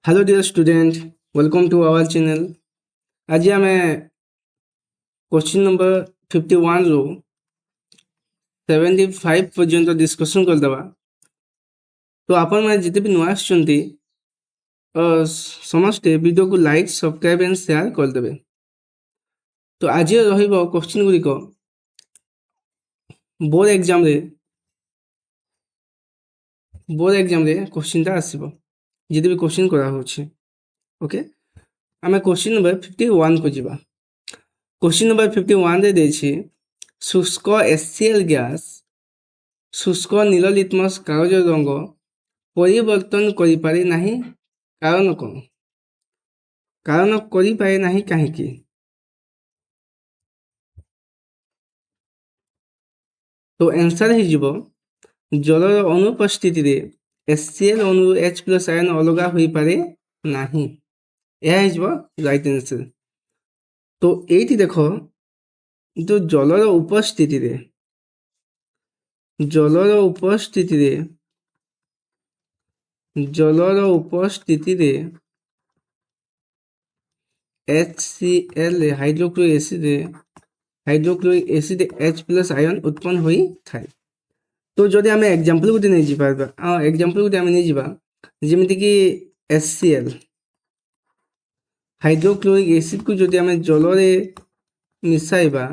Hello dear student, welcome to our channel. आज आम question number 51 रू 75 पर्यंत डिस्कसन करदे। तो आपण मैंने जिते भी नुआ समस्ते वीडियो को लाइक सब्सक्राइब एंड शेयर करदे। तो आज क्वेश्चन गुड़िक बोर्ड एग्जाम क्वेश्चन आसो जिते भी क्वेश्चन करा ओके। आम क्वेश्चन नंबर 51 को जीवा। क्वेश्चन नंबर 51 रे देछि शुष्क एचसीएल गैस शुष्क नील लिटमस कागज रंग परिवर्तन करि पारे नाही, कारण कौन? कारण करि पारे नाही काहेकि? तो आंसर हे जिवो जलर अनुपस्थिति रे एचसीएल अणु H+ आयन अलगा होई पारे नाही। यह हे जिवो राइट आंसर। तो एठी देखो जो जलर उपस्थिति रे HCl hydrochloric acid H+ ion उत्पन्न होई थाए। तो जदि आम एग्जांपल गुटे नहीं जिबा एग्जांपल गुटे आम नहीं जिबा जेमिति कि HCl हाइड्रोक्लोरिक एसिड को जदि आम जल रे मिसाइबा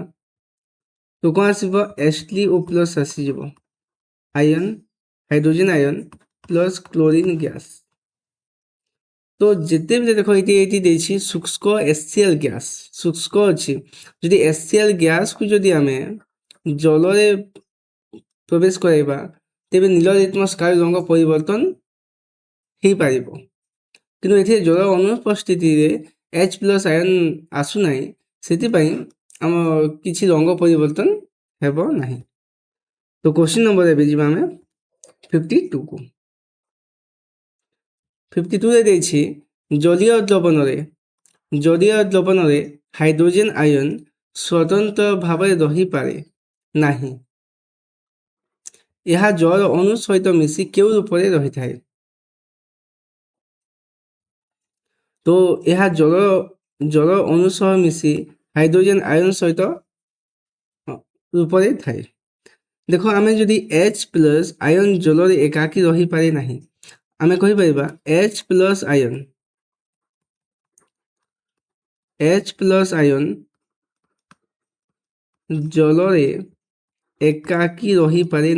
तो कौन आसीबो H3O+ आसीजिबो ion hydrogen ion plus chlorine gas. तो जिते भी देखो ये देछि शुष्क HCl गैस शुष्क अच्छी जदि HCl गैस को जदि आम जल रे प्रवेश कराइबा तेबे नील लिटमस कागज रंग परिवर्तन हो पारिबो। किंतु एथे जल अनुपस्थिति रे H+ आयन आसु नाही, सेति पई हम किछि रंग परिवर्तन हेबो नाही। तो क्वेश्चन नंबर एबे जिबा हम 52 को। 52 रे देछि जलीय द्रवण रे हाइड्रोजन आयन स्वतंत्र भाव रही पारे नाही। यह जल अणु सहित मिसी केउ रूप रे रही थाए। तो यह जल अणु सह मिसी हाइड्रोजन आयन सहित रूप रे थाए। देखो आमे जदि H+ आयन जल रे एकाकी रही पारे नाही, आमे कहि परिबा H+ आयन जल रे एकाकी रही पारे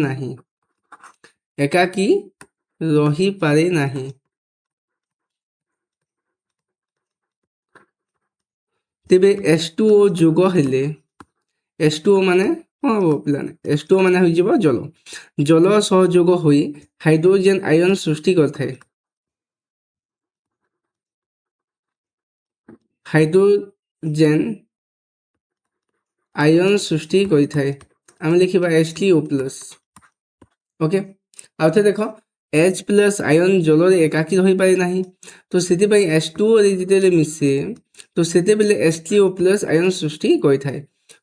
नाही। तेबे H2O जोग हेले H2O माने कौन हम पिलाने H2O माने हो जिवो जल सहयोग होई हाइड्रोजन आयन सृष्टि करथाय। हाइड्रोजन आयन सृष्टि करिथाय आम लिखिबा H3O+। ओके आउथे देखो H+ आयन जल रे एकाकी रही पारे नाही, तो सेति पई H2O रे जिते मिसे तो सेते बेले H3O+ आयन सृष्टि करिथाय।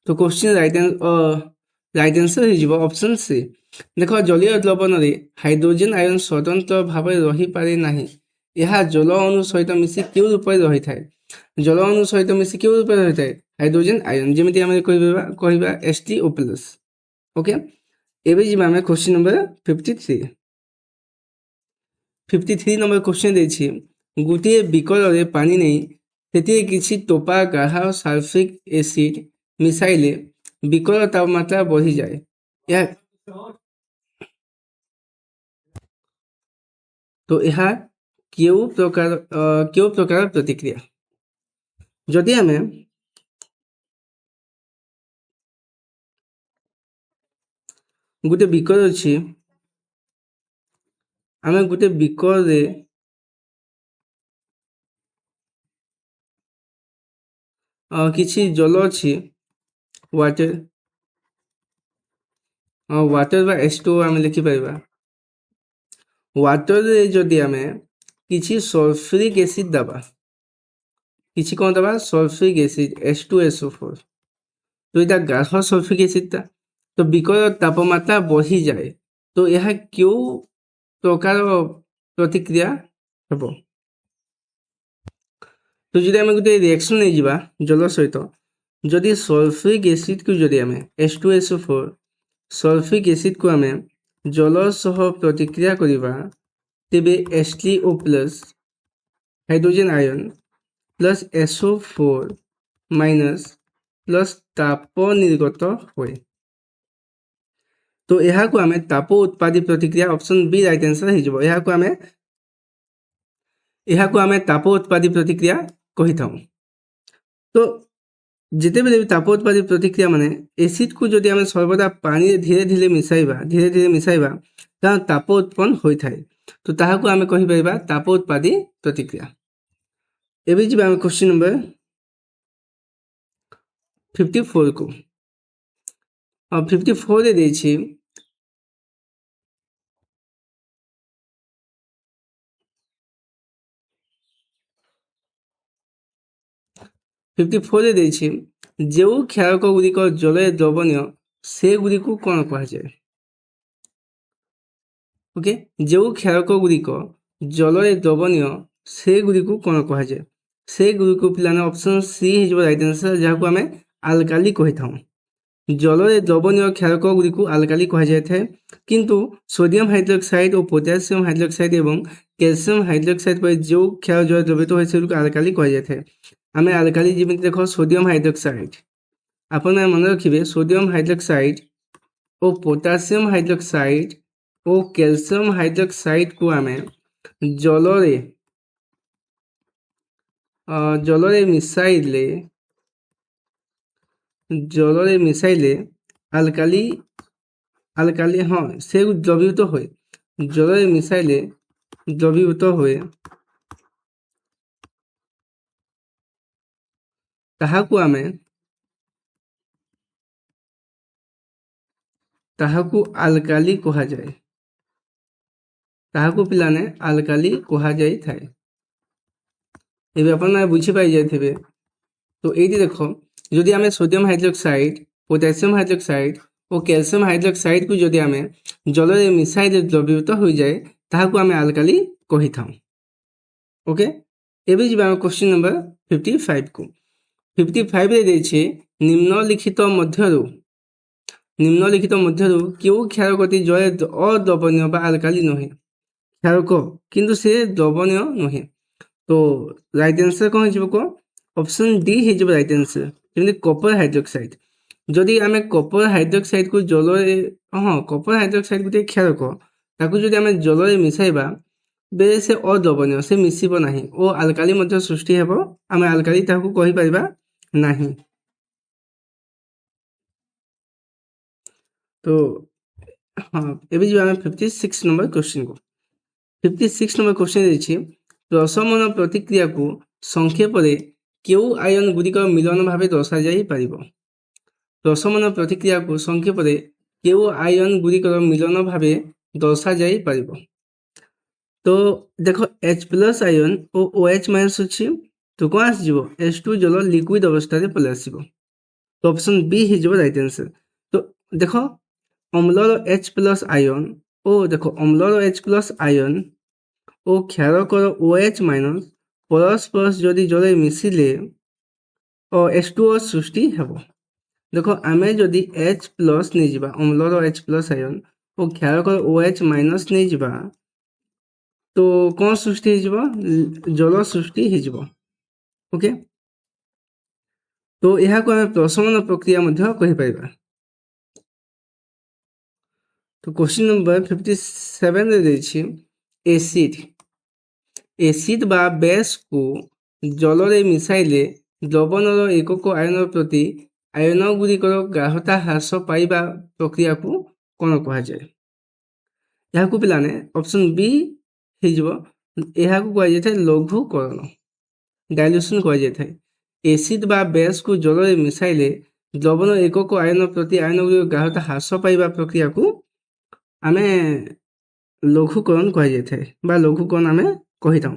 तो क्वेश्चन राइट आंसर हो जिवो ऑप्शन सी। देखो जलीय द्रवण रे हाइड्रोजन आयन स्वतंत्र भाव रही पारे नाही। यह जल अणु सहित मिसी केउ रूप रे रही थाए। जल अणु सहित मिसी केउ रूप रे रही थाए हाइड्रोजन आयन जेमिति हम कहिबा H3O+। ओके एबे जिबा हम क्वेश्चन नंबर 53। 53 नंबर क्वेश्चन देछि गुटे बिकर रे पानी नै सेति किछि टोपा गाढ़ा और सल्फ्यूरिक एसिड मिसाइले बिकर तापमात्रा बढ़ी जाए। यह तो यह केउ प्रकार प्रतिक्रिया जदि आमे गुटे बिकर अछि आमे गुटे बिकर रे किछि जल अछि वाटर बा H2O आमे लिखि परिबा। वाटर रे जदि आमे किछि सल्फ्यूरिक एसिड दबा किछि कोन दबा सल्फ्यूरिक एसिड H2SO4 तो इटा गाढ़ सल्फ्यूरिक एसिड तो बिकर तापमात्रा बढ़ी जाए। तो यह क्यों प्रकार प्रतिक्रिया हेबो? तो जदि आम गोटे रिएक्शन नहीं जावा जल सहित जदि सल्फ्यूरिक एसिड को जदि आम H2SO4 सल्फ्यूरिक एसिड को आम जल सह प्रतिक्रिया करिबा तेबे HCl+ hydrogen ion plus SO4 minus plus ताप निर्गत होए। तो यह को आम ताप उत्पादी प्रतिक्रिया ऑप्शन बी राइट आंसर हो। यह को आम ताप उत्पादी प्रतिक्रिया कही था। तो जिते बेले ताप उत्पादी प्रतिक्रिया माने एसिड को जदि आम सर्वदा पानी धीरे धीरे मिसाइबा ताप उत्पन्न होता है। तो ताहाको आम कहि परिबा ताप उत्पादी प्रतिक्रिया। एबे जिबा आम क्वेश्चन नंबर 54 को 54 रे देछि 54 रे देछि जेउ क्षारक गुड़िक जल द्रवणीय से गुड़िक कौन कह जाए। ओके जेउ क्षारक गुड़िक जल द्रवणीय से गुड़िक कौन कह जाए। से गुड़िक पिलाने ऑप्शन सी हो राइट आंसर जहाँ को आम आल्काली कही था। जल द्रवणीय क्षारक गुड़िक आल्काली कह जाए किंतु सोडियम हाइड्रोक्साइड और पोटासियम हाइड्रोक्साइड एवं कैल्शियम हाइड्रोक्साइड पर जो क्षार जल द्रवित हुए से आल्काली कह जाए। आम आल्काली जमी देख सोडियम हाइड्रोक्साइड अपन मन रखिए सोडियम हाइड्रोक्साइड और पोटासियम हाइड्रोक्साइड और कैल्शियम हाइड्रोक्साइड को आम जलरे मिसाइले आल्काली हाँ से द्रवीभूत हुए जलरे मिसाइले द्रवीभूत हुए ताहाकु आल्काली कहा जाए। ताहाकु पिलाने आल्काली कहा जाई थाए। एबे अपन बुझी पाई जाइथिबे। तो एटी देखो जदि आमे सोडियम हाइड्रोक्साइड पोटासियम हाइड्रोक्साइड और कैल्शियम हाइड्रोक्साइड को जदि आमे जलरे मिसाइले द्रवीभूत हो जाए ताहाकु आमे आल्काली कही थाउ। ओके एबे जिबा क्वेश्चन नंबर 55 को 55 रे देछि निम्नलिखित मध्यरु क्यों क्षारकटी जल अद्रवणीय बा आल्काली नहे क्षारक किंतु से द्रवणीय नुहे। तो राइट आंसर कौन हो ऑप्शन डी हो राइट आंसर जमी कपर हाइड्रोक्साइड जदि आम कपर हाइड्रोक्साइड को जल हाँ कपर हाइड्रोक्साइड गोटे क्षारक ताकू जदि आम जल मिसाइबा बेले से अद्रवणीय से मिसिब नाही और आल्काली मध्य सृष्टि हेबो आम आल्काली ताकू कहि परिबा नाही। तो हाँ एबे जो आम 56 नंबर क्वेश्चन को 56 नंबर क्वेश्चन देछि प्रशमन प्रतिक्रिया को संक्षेप रे केउ आयन गुड़िक मिलन भाव दर्शा जाई परिबो। प्रशमन प्रतिक्रिया को संक्षेप रे केउ आयन गुड़िक मिलन भाव दर्शा जाई परिबो। तो देखो H+ आयन और OH माइनस अछि तो कौन आसीबो H2 जल लिक्विड अवस्था रे पले आसीबो। तो ऑप्शन बी हो राइट आंसर। तो देखो अम्लर H+ आयन ओ देखो अम्लर H+ आयन और क्षारकर OH माइनस परस्पर जदि जल मिसिले और H2O सृष्टि हेबो। देखो आमे जदि H+ नहीं जिबा अम्लर H+ आयन और क्षारकर OH माइनस नहीं जिबा तो कौन सृष्टि हो जल सृष्टि हो। ओके तो यह को आम प्रशमन प्रक्रिया मध्य कहि परिबा। तो क्वेश्चन नंबर 57 रे देछि एसिड बा बेस को जल रे मिसाइले द्रवणर एकक आयन प्रति आयन गुड़िकर गाढ़ता ह्रास पाइबा प्रक्रिया को कौन कह जाए। यह को पिलाने ऑप्शन बी हो कह जाए लघुकरण डाइल्यूशन कह जाए। एसिड बा बेस को जल रे मिसाइले द्रवण एकक आयन प्रति आयन गुड़िकर गाढ़ता ह्रास पाइबा प्रक्रिया को आम लघुकरण कह जाए बा लघुकरण आम कही था।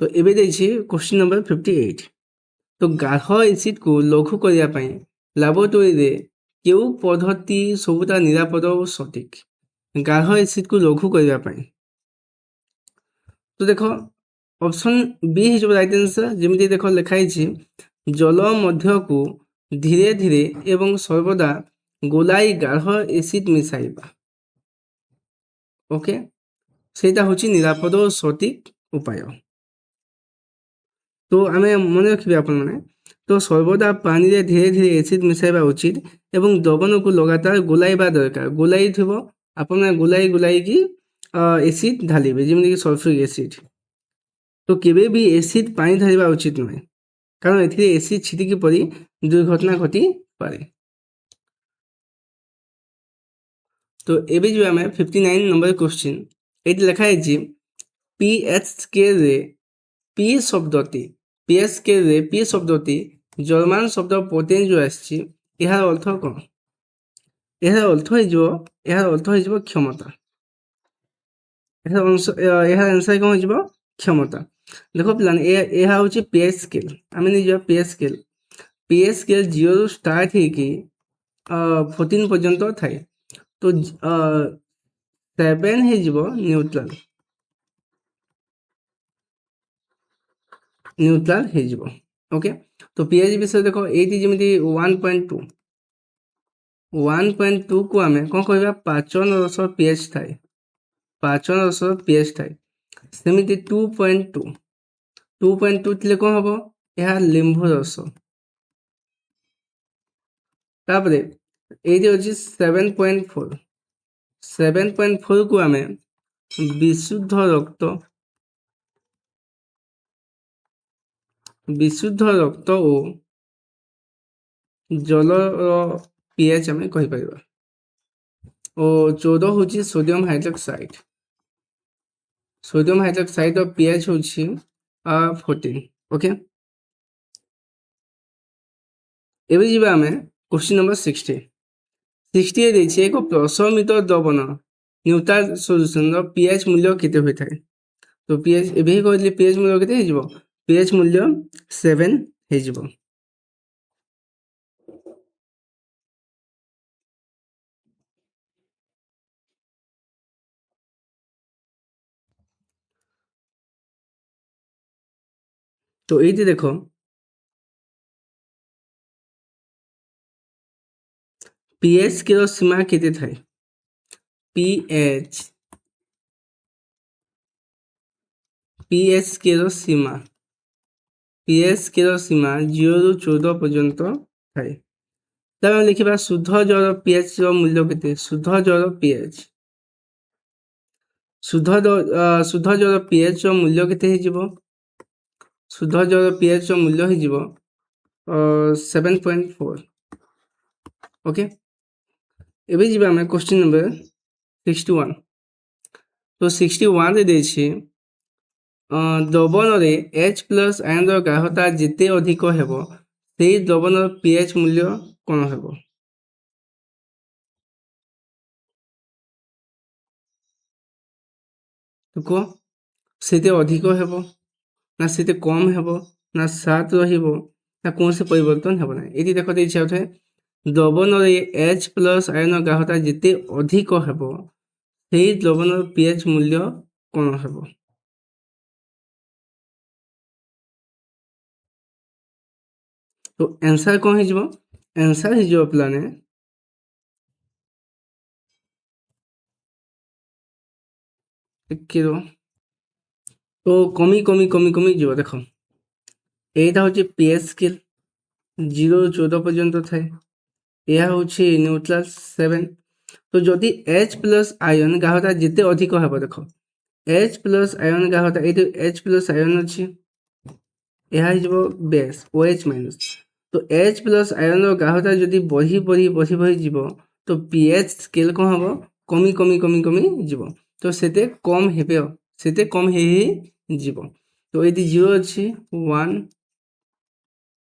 तो एबे देछि क्वेश्चन नंबर 58 तो गाढ़ एसिड को लघु करिया पई लैबोरेटरी रे केउ पद्धति सबुता निरापद और सटीक। ଗାଢ଼ ଏସିଡ୍କୁ ଲଘୁ କରିବା ପାଇଁ। ତ ଦେଖ ଅପସନ୍ ବି ହେଇଯିବ ରାଇଟ୍ ଆନ୍ସର୍। ଯେମିତି ଦେଖ ଲେଖା ହେଇଛି ଜଳ ମଧ୍ୟକୁ ଧୀରେ ଧୀରେ ଏବଂ ସର୍ବଦା ଗୋଲାଇ ଗାଢ଼ ଏସିଡ୍ ମିଶାଇବା। ଓକେ, ସେଇଟା ହେଉଛି ନିରାପଦ ଓ ସଠିକ୍ ଉପାୟ। ତ ଆମେ ମନେ ରଖିବେ ଆପଣମାନେ, ତ ସର୍ବଦା ପାଣିରେ ଧୀରେ ଧୀରେ ଏସିଡ୍ ମିଶାଇବା ଉଚିତ ଏବଂ ଦ୍ରବଣକୁ ଲଗାତାର ଗୋଲାଇବା ଦରକାର। ଗୋଲାଇ ଥିବ, ଆପଣମାନେ ଗୋଲାଇକି ଏସିଡ୍ ଢାଳିବେ, ଯେମିତିକି ସଲଫ୍ୟୁରିକ୍ ଏସିଡ୍। ତ କେବେ ବି ଏସିଡ୍ ପାଣି ଢାଳିବା ଉଚିତ ନୁହେଁ, କାରଣ ଏଥିରେ ଏସିଡ୍ ଛିଟିକି ପଡ଼ି ଦୁର୍ଘଟଣା ଘଟିପାରେ। ତ ଏବେ ଯିବା ଆମେ 59 ନମ୍ବର କ୍ୱେଶ୍ଚିନ୍। ଏଇଠି ଲେଖା ହେଇଛି ପିଏଚ୍ ସ୍କେଲରେ ପି ଶବ୍ଦଟି ଜର୍ମାନ ଶବ୍ଦ ପୋଟେନ୍‌ରୁ ଆସିଛି। ଏହାର ଅର୍ଥ କ'ଣ? ଏହାର ଅର୍ଥ ହେଇଯିବ କ୍ଷମତା। ଏହାର ଆନ୍ସର୍ କ'ଣ ହେଇଯିବ? କ୍ଷମତା। ଦେଖ ପିଲାମାନେ, ଏହା ହେଉଛି ପିଏଚ୍ ସ୍କେଲ୍। ଆମେ ନେଇଯିବା ପିଏଚ୍ ସ୍କେଲ୍। ପିଏଚ୍ ସ୍କେଲ୍ 0ରୁ ଷ୍ଟାର୍ଟ ହେଇକି 14 ପର୍ଯ୍ୟନ୍ତ ଥାଏ। ତ 7 ହେଇଯିବ ନ୍ୟୁଟ୍ରାଲ୍ ହେଇଯିବ। ଓକେ, ତ ପିଏଚ୍ ବିଷୟରେ ଦେଖ, ଏଇଠି ଯେମିତି 1.2କୁ ଆମେ କ'ଣ କହିବା? ପାଚନ ରସ ପିଏଚ୍ ଥାଏ। ସେମିତି 2.2 ଥିଲେ କ'ଣ ହେବ? ଏହା ଲେମ୍ବୁ ରସ। ତାପରେ ଏଇଠି ଅଛି 7.4କୁ ଆମେ ବିଶୁଦ୍ଧ ରକ୍ତ ଓ ଜଳର ପିଏଚ୍ ଆମେ କହିପାରିବା। ଓ 14 ହେଉଛି ସୋଡ଼ିୟମ୍ ହାଇଡ୍ରକ୍ସାଇଡ୍ର ପିଏଚ୍ ହେଉଛି 14। ଓକେ, ଏବେ ଯିବା ଆମେ କ୍ୱେଶ୍ଚିନ୍ ନମ୍ବର 60। 60 ଦେଇଛି ଏକ ପ୍ରଶମିତ ଦ୍ରବଣ ନ୍ୟୁଟ୍ରାଲ୍ ସଲ୍ୟୁସନ୍ର ପିଏଚ୍ ମୂଲ୍ୟ କେତେ ହୋଇଥାଏ? ତ ପିଏଚ୍ ଏବେ ହିଁ କହିଲି, ପିଏଚ୍ ମୂଲ୍ୟ କେତେ ହେଇଯିବ? ପିଏଚ୍ ମୂଲ୍ୟ 7 ହେଇଯିବ। ତ ଏଇଠି ଦେଖ ପିଏଚ୍ ସ୍କେଲ୍ର ସୀମା କେତେ ଥାଏ? ପିଏଚ୍ ସ୍କେଲ୍ର ସୀମା 0ରୁ 14 ପର୍ଯ୍ୟନ୍ତ ଥାଏ। ତାହେଲେ ଆମେ ଲେଖିବା ଶୁଦ୍ଧ ଜଳ ପିଏଚ୍ର ମୂଲ୍ୟ କେତେ? ଶୁଦ୍ଧ ଜଳ ପିଏଚ୍ର ମୂଲ୍ୟ କେତେ ହେଇଯିବ? ଶୁଦ୍ଧ ଜଳ ପିଏଚ୍ର ମୂଲ୍ୟ ହେଇଯିବ 7.4। ଓକେ, ଏବେ ଯିବା ଆମେ କ୍ୱେଶ୍ଚିନ୍ ନମ୍ବର 61। ତ 61ରେ ଦେଇଛି ଦ୍ରବଣରେ H+ ଆୟନର ଗାଢ଼ତା ଯେତେ ଅଧିକ ହେବ, ସେହି ଦ୍ରବଣର ପିଏଚ୍ ମୂଲ୍ୟ କ'ଣ ହେବ? କୁହ, ସେତେ ଅଧିକ ହେବ ନା ସେତେ କମ୍ ହେବ ନା 7 ରହିବ ନା କୌଣସି ପରିବର୍ତ୍ତନ ହେବ ନାହିଁ? ଏଠି ଦେଖ ଦେଇଛି ଆଉ ଥରେ, ଦ୍ରବଣରେ H+ ଆୟନ ଗାଢ଼ତା ଯେତେ ଅଧିକ ହେବ, ସେହି ଦ୍ରବଣର ପିଏଚ୍ ମୂଲ୍ୟ କ'ଣ ହେବ? ତ ଆନ୍ସର୍ କ'ଣ ହେଇଯିବ? ଆନ୍ସର୍ ହେଇଯିବ ପିଲାମାନେ ତ କମି ଯିବ। ଦେଖ, ଏଇଟା ହେଉଛି ପିଏଚ୍ ସ୍କେଲ୍, 0ରୁ 14 ପର୍ଯ୍ୟନ୍ତ ଥାଏ। ଏହା ହେଉଛି ନ୍ୟୁଟ୍ରାଲ୍ 7। ତ ଯଦି H+ ଆୟନ ଗାଢ଼ତା ଯେତେ ଅଧିକ ହେବ, ଦେଖ H+ ଆୟନ ଗାଢ଼ତା, ଏଇଠି H+ ଆୟନ ଅଛି, ଏହା ହେଇଯିବ ବେସ୍ OH-। ତ H+ ଆୟନର ଗାଢ଼ତା ଯଦି ବଢ଼ି ଯିବ, ତ ପିଏଚ୍ ସ୍କେଲ୍ କ'ଣ ହେବ? କମି ଯିବ। ତ ସେତେ କମ୍ ହେଇ ଯିବ। ତ ଏଇଠି 0 ଅଛି, 1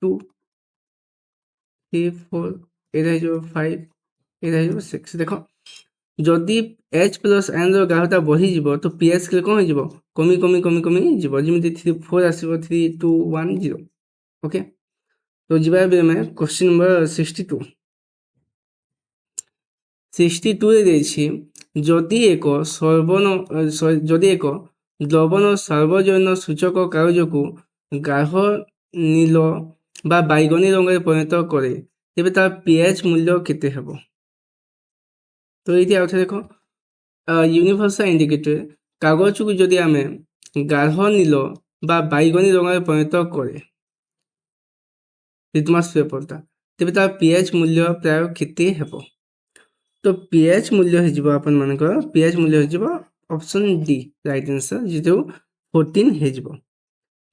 2 3 4, ଏଇଟା ହେଇଯିବ 5, ଏଇଟା ହେଇଯିବ 6। ଦେଖ, ଯଦି H+ ଆୟନର ଗାଢ଼ତା ବଢ଼ିଯିବ, ତ ପିଏଚ୍ ସ୍କେଲ୍ କ'ଣ ହେଇଯିବ? କମି ଯିବ, ଯେମିତି 3 4 ଆସିବ, 3 2 1 0। ଓକେ, ତ ଯିବା ଏବେ ଆମେ କ୍ୱେଶ୍ଚିନ୍ ନମ୍ବର 62। 62ରେ ଦେଇଛି ଯଦି ଏକ ଯଦି ଏକ ଦ୍ରବଣ ସାର୍ବଜନୀନ ସୂଚକ କାଗଜକୁ ଗାଢ଼ ନୀଳ ବା ବାଇଗଣୀ ରଙ୍ଗରେ ପରିଣତ କରେ ତେବେ ତାର pH ମୂଲ୍ୟ କେତେ ହେବ? ତ ଏଇଠି ଆଉ ଥରେ ଦେଖ ୟୁନିଭର୍ସାଲ ଇଣ୍ଡିକେଟର କାଗଜକୁ ଯଦି ଆମେ ଗାଢ଼ ନୀଳ ବା ବାଇଗଣୀ ରଙ୍ଗରେ ପରିଣତ କରେ লিটমাস পেପରଟା ତେବେ ତାର pH ମୂଲ୍ୟ ପ୍ରାୟ କେତେ ହେବ? ତ pH ମୂଲ୍ୟ ହେଇଯିବ ଆପଣମାନଙ୍କର pH ମୂଲ୍ୟ ହେଇଯିବ ଅପସନ୍ ଡି ରାଇଟ୍ ଆନ୍ସର ଯେହେତୁ 14 ହେଇଯିବ।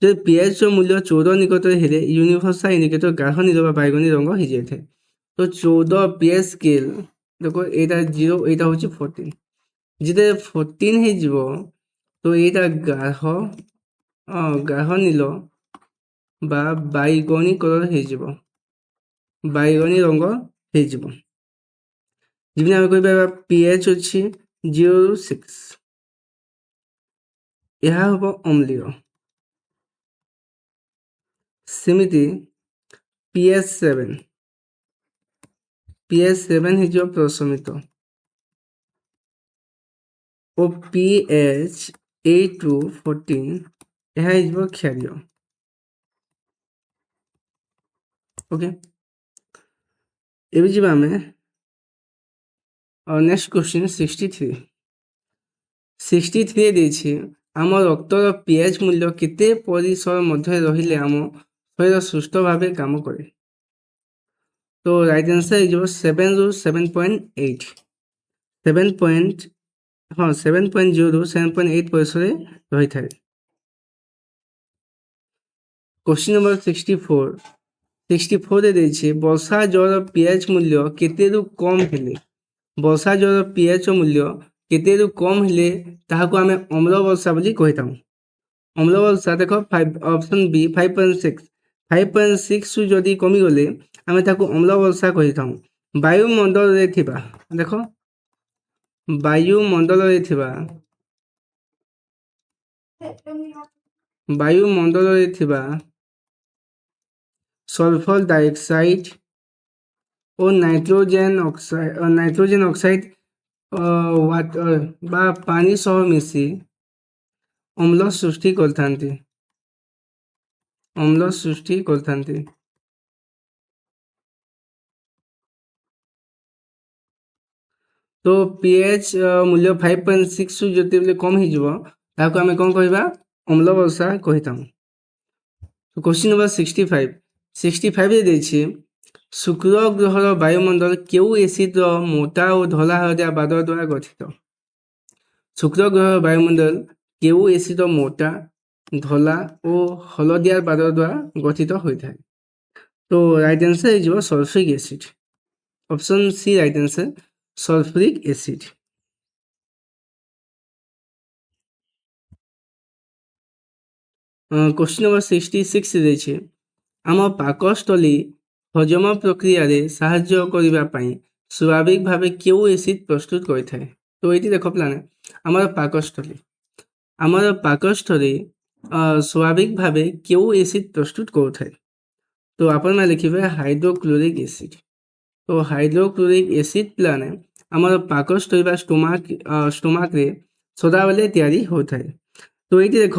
ଯଦି pH ର ମୂଲ୍ୟ 14 ନିକଟରେ ହେଲେ ୟୁନିଭର୍ସାଲ ଇଣ୍ଡିକେଟର ଗାଢ଼ ନୀଳ ବା ବାଇଗଣୀ ରଙ୍ଗ ହେଇଯାଇଥାଏ। ତ 14 pH ସ୍କେଲ ଦେଖ ଏଇଟା 0 ଏଇଟା ହେଉଛି 14 ଯେତେବେଳେ 14 ହେଇଯିବ ତ ଏଇଟା ଗାଢ଼ ନୀଳ ବା ବାଇଗଣୀ କଲର ହେଇଯିବ ବାଇଗଣୀ ରଙ୍ଗ ହେଇଯିବ। ଯେମିତି ଆମେ କହିପାରିବା pH ଅଛି 0 ରୁ 6 ଏହା ହେବ ଅମ୍ଳୀୟ। ସେମିତି pH 7 ହେଇଯିବ ପ୍ରଶମିତ ଓ pH 8 ରୁ 14 ଏହା ହେଇଯିବ କ୍ଷାରୀୟ। ओके ଏବେ ଯିବା ଆମେ ନେକ୍ସଟ କ୍ୱେଶ୍ଚିନ୍ 63 ଦେଇଛି ଆମ ରକ୍ତର pH ମୂଲ୍ୟ କେତେ ପରିସର ମଧ୍ୟରେ ରହିଲେ ଆମ ଶରୀର ସୁସ୍ଥ ଭାବେ କାମ କରେ? ତ ରାଇଟ୍ ଆନ୍ସର ହେଇଯିବ 7 ରୁ 7.8 7.0 ରୁ 7.8 ପରିସରରେ ରହିଥାଏ। क्वेश्चन नंबर 64 ଦେଇଛି ବର୍ଷା ଜଳର pH ମୂଲ୍ୟ କେତେରୁ କମ୍ ହେଲେ ବର୍ଷା ଜଳର pH ମୂଲ୍ୟ କେତେରୁ କମ୍ ହେଲେ ତାହାକୁ ଆମେ ଅମ୍ଳ ବର୍ଷା ବୋଲି କହିଥାଉ। ଅମ୍ଳ ବର୍ଷା ଦେଖ ଅପସନ୍ ବି 5.6 ରୁ ଯଦି କମିଗଲେ ଆମେ ତାକୁ ଅମ୍ଳ ବର୍ଷା କହିଥାଉ। ବାୟୁମଣ୍ଡଳରେ ଥିବା ଦେଖ ବାୟୁମଣ୍ଡଳରେ ଥିବା ସଲଫର ଡାଇଅକ୍ସାଇଡ୍ ଓ ନାଇଟ୍ରୋଜେନ ଅକ୍ସାଇଡ୍ ୱାଟର ବା ପାଣି ସହ ମିଶି ଅମ୍ଳ ସୃଷ୍ଟି କରିଥାନ୍ତି। तो pH मूल्य 5.6 ରୁ ଯେତେବେଳେ କମ୍ ହେଇଯିବ ତାହାକୁ ଆମେ କ'ଣ କହିବା ଅମ୍ଳ ବର୍ଷା କହିଥାଉ। क्वेश्चन नंबर 65 ଦେଇଛି ଶୁକ୍ର ଗ୍ରହର ବାୟୁମଣ୍ଡଳ କେଉଁ ଏସିଡର ମୋଟା ଓ ଧଳା ହଳଦିଆ ବାଦଲ ଦ୍ୱାରା ଗଠିତ? ଶୁକ୍ର ଗ୍ରହର ବାୟୁମଣ୍ଡଳ କେଉଁ ଏସିଡର ମୋଟା ଧଳା ଓ ହଳଦିଆ ବାଦଲ ଦ୍ୱାରା ଗଠିତ ହୋଇଥାଏ? ତ ରାଇଟ୍ ଆନ୍ସର ହେଇଯିବ sulphuric acid option C right answer sulphuric acid. Question number 66 ଦେଇଛି ଆମ ପାକସ୍ଥଳୀ ହଜମ ପ୍ରକ୍ରିୟାରେ ସାହାଯ୍ୟ କରିବା ପାଇଁ ସ୍ୱାଭାବିକ ଭାବେ କେଉଁ ଏସିଡ୍ ପ୍ରସ୍ତୁତ କରିଥାଏ? ତ ଏଇଠି ଦେଖ ପିଲାମାନେ ଆମର ପାକସ୍ଥଳୀ ସ୍ୱାଭାବିକ ଭାବେ କେଉଁ ଏସିଡ୍ ପ୍ରସ୍ତୁତ କରୁଥାଏ? ତ ଆପଣମାନେ ଲେଖିବେ ହାଇଡ୍ରୋକ୍ଲୋରିକ୍ ଏସିଡ୍। ତ ହାଇଡ୍ରୋକ୍ଲୋରିକ୍ ଏସିଡ୍ ପିଲାମାନେ ଆମର ପାକସ୍ଥଳୀ ବା ଷ୍ଟୋମାକରେ ସଦାବେଳେ ତିଆରି ହୋଇଥାଏ। ତ ଏଇଠି ଦେଖ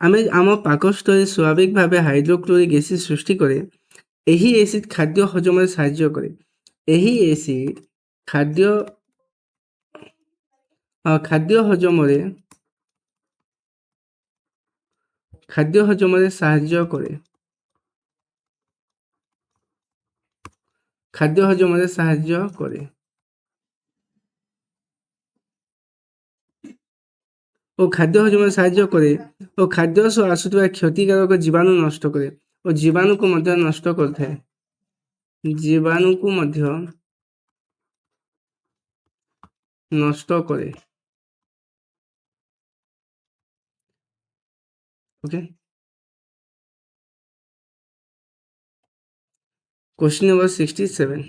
ଆମେ ଆମ ପାକସ୍ଥଳୀ ସ୍ୱାଭାବିକ ଭାବେ ହାଇଡ୍ରୋକ୍ଲୋରିକ୍ ଏସିଡ୍ ସୃଷ୍ଟି କରେ। ଏହି ଏସିଡ୍ ଖାଦ୍ୟ ହଜମରେ ସାହାଯ୍ୟ କରେ। ଏହି ଏସିଡ୍ ଖାଦ୍ୟ ହଜମରେ ସାହାଯ୍ୟ କରେ। ଓ ଖାଦ୍ୟ ହଜମରେ ସାହାଯ୍ୟ କରେ ଓ ଖାଦ୍ୟ ସହ ଆସୁଥିବା କ୍ଷତିକାରକ ଜୀବାଣୁ ନଷ୍ଟ କରେ ଓ ଜୀବାଣୁକୁ ମଧ୍ୟ ନଷ୍ଟ କରିଥାଏ। ओके क्वेश्चन नंबर 67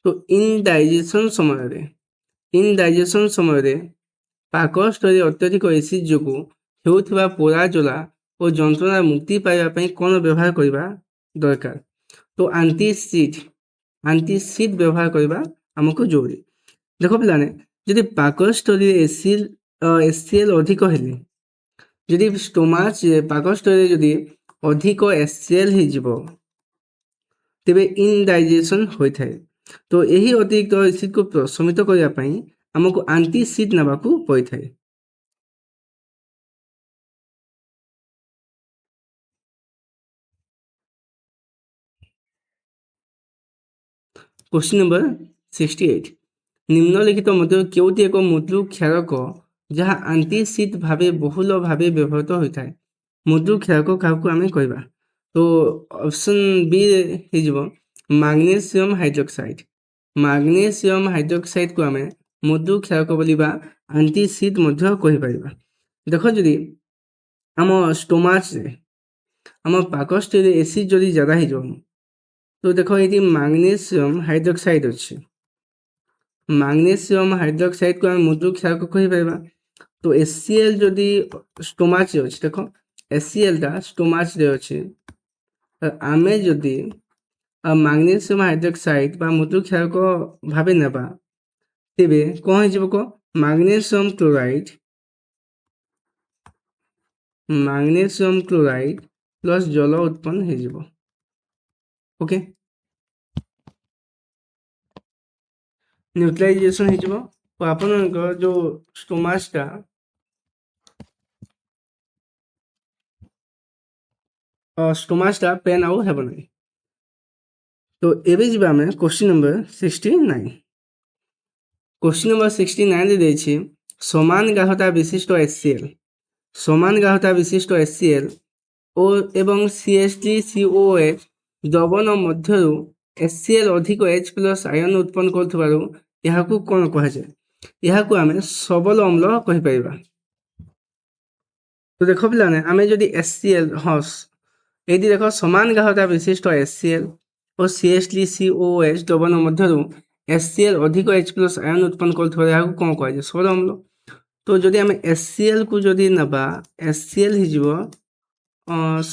तो ଇନଡାଇଜେସନ୍ ସମୟରେ ପାକସ୍ଥଳୀ ଅତ୍ୟଧିକ ଏସିଡ୍ ଯୋଗୁଁ ହେଉଥିବା ପୋଡ଼ା ଜଳା ଓ ଯନ୍ତ୍ରଣା ମୁକ୍ତି ପାଇବା ପାଇଁ କ'ଣ ବ୍ୟବହାର କରିବା ଦରକାର? ତ ଆଣ୍ଟିସିଡ୍ ବ୍ୟବହାର କରିବା ଆମକୁ ଜରୁରୀ। ଦେଖ ପିଲାମାନେ, ଯଦି ପାକସ୍ଥଳୀରେ ଏସିଏଲ୍ ଅଧିକ ହେଲେ, ଯଦି ପାକସ୍ଥଳୀରେ ଯଦି ଅଧିକ ଏସିଏଲ୍ ହେଇଯିବ, ତେବେ ଇନଡାଇଜେସନ୍ ହୋଇଥାଏ। ତ ଏହି ଅତିରିକ୍ତ ଏସିଡ୍କୁ ପ୍ରଶମିତ କରିବା ପାଇଁ ଆମକୁ ଆଣ୍ଟିସିଡ୍ ନେବାକୁ ପଡ଼ିଥାଏ। क्वेश्चन नंबर 68 निम्नलिखित ମଧ୍ୟରୁ କେଉଁଟି ଏକ ମୃଦୁ କ୍ଷାରକ ଯାହା ଆଣ୍ଟିସିଡ୍ ଭାବେ ବହୁଳ ଭାବେ ବ୍ୟବହୃତ ହୋଇଥାଏ? ମୃଦୁ କ୍ଷାରକ କାହାକୁ ଆମେ କହିବା? ତ ଅପସନ୍ ବି ହେଇଯିବ ମାଗ୍ନେସିୟମ୍ ହାଇଡ୍ରକ୍ସାଇଡ୍। ମାଗ୍ନେସିୟମ୍ ହାଇଡ୍ରକ୍ସାଇଡ୍କୁ ଆମେ ମୃଦୁ କ୍ଷାରକ ବୋଲି ବା ଆଣ୍ଟିସିଡ୍ ମଧ୍ୟ କହିପାରିବା। ଦେଖ, ଯଦି ଆମ ଷ୍ଟୋମାଚରେ ଆମ ପାକସ୍ଥଳୀରେ ଏସିଡ୍ ଯଦି ଜ୍ୟାଦା ହେଇଯିବ, ତ ଦେଖ ଏଠି ମାଗ୍ନେସିୟମ୍ ହାଇଡ୍ରକ୍ସାଇଡ୍ ଅଛି। ମାଗ୍ନେସିୟମ୍ ହାଇଡ୍ରକ୍ସାଇଡ୍କୁ ଆମେ ମୃଦୁ କ୍ଷାରକ କହିପାରିବା। ତ ଏସିଏଲ୍ ଯଦି ଷ୍ଟୋମାଚରେ ଅଛି, ଦେଖ ଏସିଏଲ୍ଟା ଷ୍ଟୋମାଚରେ ଅଛି, ଆମେ ଯଦି ମାଗ୍ନେସିୟମ୍ ହାଇଡ୍ରକ୍ସାଇଡ୍ ବା ମୃଦୁ କ୍ଷାରକ ଭାବେ ନେବା, ତେବେ କ'ଣ ହେଇଯିବ କହ? ମାଗ୍ନେସିୟମ୍ କ୍ଲୋରାଇଡ୍ ପ୍ଲସ୍ ଜଳ ଉତ୍ପନ୍ନ ହେଇଯିବ। ओके, न्यूट्रलाइजेशन ହେଇଯିବ ଓ ଆପଣଙ୍କ ଯେଉଁ ଷ୍ଟୋମାଚଟା ପେନ୍ ଆଉ ହେବ ନାହିଁ। ତ ଏବେ ଯିବା ଆମେ क्वेश्चन नंबर 69। क्वेश्चन नंबर 69 ଦେଇଛି ସମାନ ଗାଢ଼ତା ବିଶିଷ୍ଟ HCl ଓ ଏବଂ CH3COOH ଦ୍ରବଣ ମଧ୍ୟରୁ HCl ଅଧିକ H+ ଆୟନ ଉତ୍ପନ୍ନ କରୁଥିବାରୁ ଏହାକୁ କ'ଣ କୁହାଯାଏ? ଏହାକୁ ଆମେ ସବଲ ଅମ୍ଳ କହିପାରିବା। ତ ଦେଖ ପିଲାମାନେ, ଆମେ ଯଦି HCl ଏଇଠି ଦେଖ ସମାନ ଗାଢ଼ତା ବିଶିଷ୍ଟ HCl ଓ CH3COOH ଦ୍ରବଣ ମଧ୍ୟରୁ HCl ଅଧିକ H+ ଆୟନ ଉତ୍ପନ୍ନ କରୁଥିବାରୁ ଏହାକୁ କ'ଣ କୁହାଯାଏ? ସବଲ ଅମ୍ଳ। ତ ଯଦି ଆମେ HClକୁ ଯଦି ନେବା, HCl ହେଇଯିବ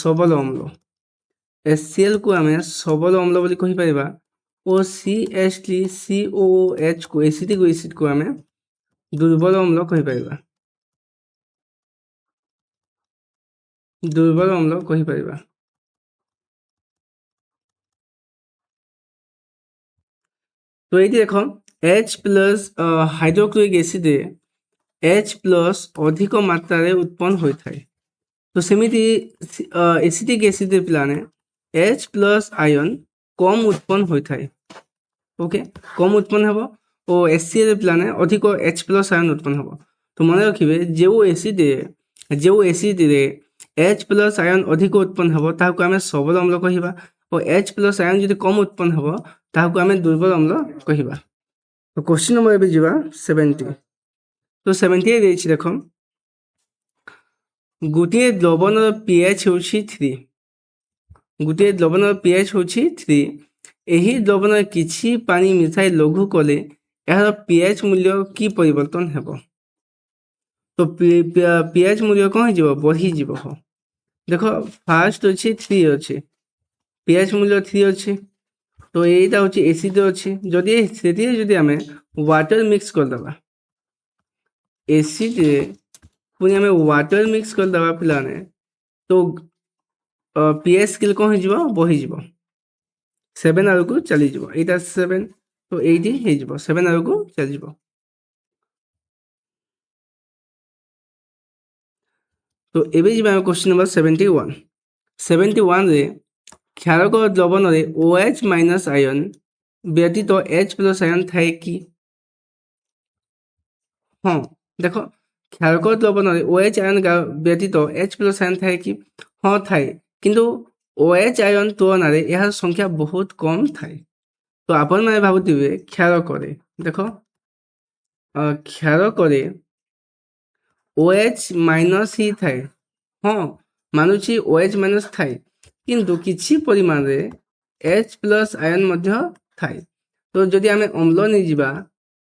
ସବଲ ଅମ୍ଳ। HClକୁ ଆମେ ସବଲ ଅମ୍ଳ ବୋଲି କହିପାରିବା ଓ CH3COOHକୁ ଏସିଡ୍କୁ ଆମେ ଦୁର୍ବଳ ଅମ୍ଳ କହିପାରିବା। তো এইটি দেখ H+ হাইড্রোক্লোরিক এসিডে H+ ଅଧିକ ମାତ୍ରାରେ ଉତ୍ପନ୍ନ ହୋଇଥାଏ। ତ ସେମିତି ଏସିଟିକ୍ ଏସିଡ୍ ପିଲାମାନେ H+ ଆୟନ କମ୍ ଉତ୍ପନ୍ନ ହୋଇଥାଏ। ଓକେ, କମ୍ ଉତ୍ପନ୍ନ ହେବ ଓ HCl ପିଲାମାନେ ଅଧିକ H+ ଆୟନ ଉତ୍ପନ୍ନ ହେବ। ତ ମନେ ରଖିବେ, ଯେଉଁ ଏସିଡ୍ରେ H+ ଆୟନ ଅଧିକ ଉତ୍ପନ୍ନ ହେବ ତାହାକୁ ଆମେ ସବଳ ଅମ୍ଳ କହିବା ଓ H+ ଆୟନ ଯଦି କମ୍ ଉତ୍ପନ୍ନ ହେବ ତାହାକୁ ଆମେ ଦୁର୍ବଳ ଅମ୍ଳ କହିବା। ତ କ୍वेଶ୍ଚନ ନମ୍ବର ଏବେ ଯିବା 70। ତ 78 ଦେଇଛି ଦେଖ, ଗୋଟିଏ ଦ୍ରବଣର pH ହେଉଛି 3। ଏହି ଦ୍ରବଣରେ କିଛି ପାଣି ମିଶାଇ ଲଘୁ କଲେ ଏହାର pH ମୂଲ୍ୟ କି ପରିବର୍ତ୍ତନ ହେବ? ତ pH ମୂଲ୍ୟ କ'ଣ ହେଇଯିବ? ବଢ଼ିଯିବ। ଦେଖ, ଫାର୍ଷ୍ଟ ଅଛି 3 ଅଛି, pH ମୂଲ୍ୟ 3 ଅଛି। ତ এইটা হচ্ছে এসিড ଅଛି, যদি ସେଥିରେ ଯଦି ଆମେ ୱାଟର ମିକ୍ସ କରିଦେବା, ଏସିଡରେ ପୁଣି ଆମେ ୱାଟର ମିକ୍ସ କରିଦେବା ପିଲାମାନେ, ତ pH ସ୍କେଲ୍ କ'ଣ ହେଇଯିବ? ବଢ଼ିଯିବ, 7 ଆଡ଼କୁ ଚାଲିଯିବ। ଏଇଟା 7, ତ ଏଇଠି ହେଇଯିବ 7 ଆଡ଼କୁ ଚାଲିଯିବ। ତ ଏବେ ଯିବା ଆମେ କ୍ୱେଶ୍ଚନ୍ ନମ୍ବର 71। 71ରେ କ୍ଷାରକ ଦ୍ରବଣରେ OH- ଆୟନ ବ୍ୟତୀତ H+ ଆୟନ ଥାଏ କି? ହଁ, ଦେଖ କ୍ଷାରକ ଦ୍ରବଣରେ OH ଆୟନ ବ୍ୟତୀତ H+ ଆୟନ ଥାଏ କି? ହଁ ଥାଏ, କିନ୍ତୁ OH ଆୟନ ତୁଳନାରେ ଏହାର ସଂଖ୍ୟା ବହୁତ କମ୍ ଥାଏ। ତ ଆପଣମାନେ ଭାବୁଥିବେ କ୍ଷାରକରେ, ଦେଖ କ୍ଷାରକରେ OH- ହିଁ ଥାଏ। ହଁ, ମାନୁଛି OH- ଥାଏ, କିନ୍ତୁ କିଛି ପରିମାଣରେ H+ ଆୟନ ମଧ୍ୟ ଥାଏ। ତ ଯଦି ଆମେ ଅମ୍ଳ ନେଇଯିବା,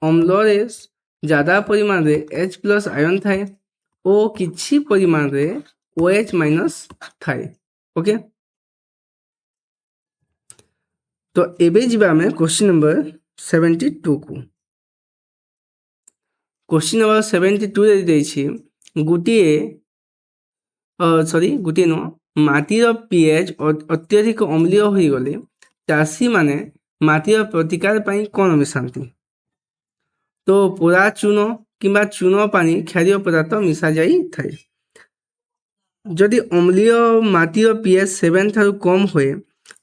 ଅମ୍ଳରେ ज़्यादा ପରିମାଣରେ H+ ଆୟନ ଥାଏ ଓ କିଛି ପରିମାଣରେ OH माइनस थाए ओके तो एबे जिबा आमे क्वेश्चन नंबर 72 को क्वेश्चन नंबर 72 रे देछि गुटिए सॉरी गुटिए नो माटीर पीएच अत्यधिक अम्लीय होई गले चासी माने माटीर प्रतिकार पई कोन मिसांती तो पोरा चून किंबा चून पानी क्षारीय पदार्थ मिसा जाई थाए जदि अम्लीय माटीर पीएच 7 थारु कम होए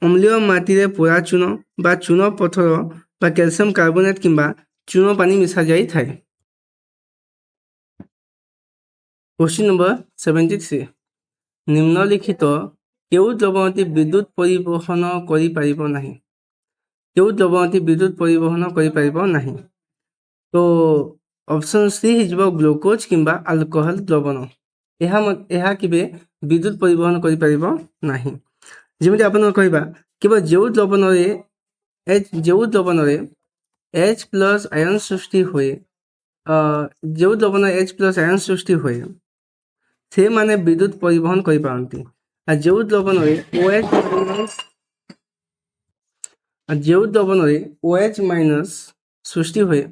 अम्लीय माटीरे पोरा चून बा चून पथर बा कैल्शियम कार्बोनेट किंबा चून पानी मिसा जाई थाए क्वेश्चन नंबर 73 निम्नलिखित केउ द्रव्यटी विद्युत परिवहन करि पारिबो नाही केउ द्रव्यटी विद्युत परिवहन करि पारिबो नाही तो ऑप्शन सी हिजबो ग्लूकोज किंबा अल्कोहल द्रवण एहा किबे विद्युत परिवहन करि पारिबो नाही जेमिति आपण कहबा केवल जेउ द्रवण रे H प्लस आयन सृष्टि होए जेउ द्रवण H प्लस आयन सृष्टि होए से माने विद्युत परिवहन करि पारंती आ जेउ द्रवण रे OH माइनस सृष्टि होए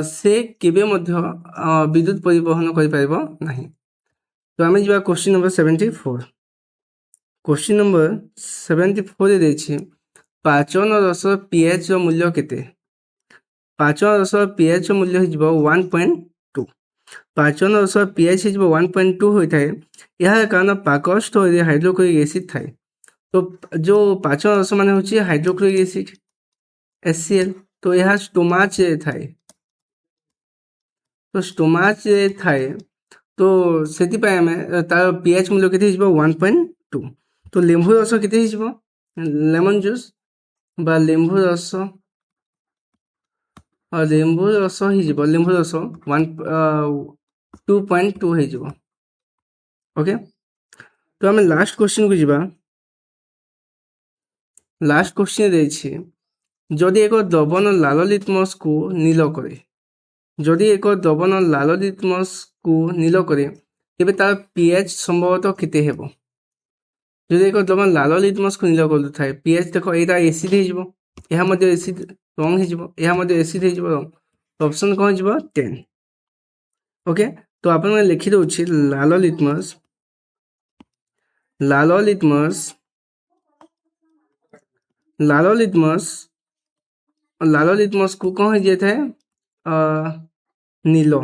से केबे मध्य विद्युत परिवहन करि पारिबो नाही तो आमे जिबा क्वेश्चन नंबर 74 क्वेश्चन नंबर 74 रे देछि पाचन रस पीएच रो मूल्य केते पाचन रस पीएच रो मूल्य हिजबो 1.2 पाचन रस पीएच हिजबो 1.2 होय थाए यह कारण पाकस्थ रे हाइड्रोक्लोरिक एसिड थाए तो जो पाचन रस माने होछि हाइड्रोक्लोरिक एसिड HCl तो यह स्टोमाच रे थाए तो स्टोमाच रे थाए तो सेति पय हमें तार पीएच मूल्य केते हिजबो 1.2 तो लेम्बु रस केते हिजबो लेमन जूस बा लेम्बु रस हिजबो लेम्बु रस 2.2 हिजबो ओके तो हमें लास्ट क्वेश्चन को जिबा लास्ट क्वेश्चन देछि जदि एको द्रवण लाल लिटमस को नील करे जदि एको द्रवण लाल लिटमस को नील करे तेबे तार पीएच संभवतः केते हेबो जदि एको द्रवण लाल लिटमस को नील करदु थाए पीएच देखो एटा एसिड हिजबो एहा मध्ये एसिड रंग हिजबो एहा मध्ये एसिड हिजबो रंग ऑप्शन कोन हिजबो 10 ओके तो आपण मैं लिखि दउछि लाल लिटमस को कोन जे थाए नीलो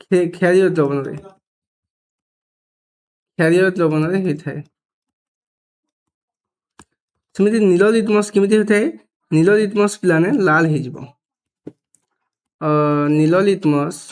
क्षारीय द्रवण रे हे थाए सेमिति नील लिटमस केमिति होय थाए नील लिटमस पिलाने लाल हे जिवो नील लिटमस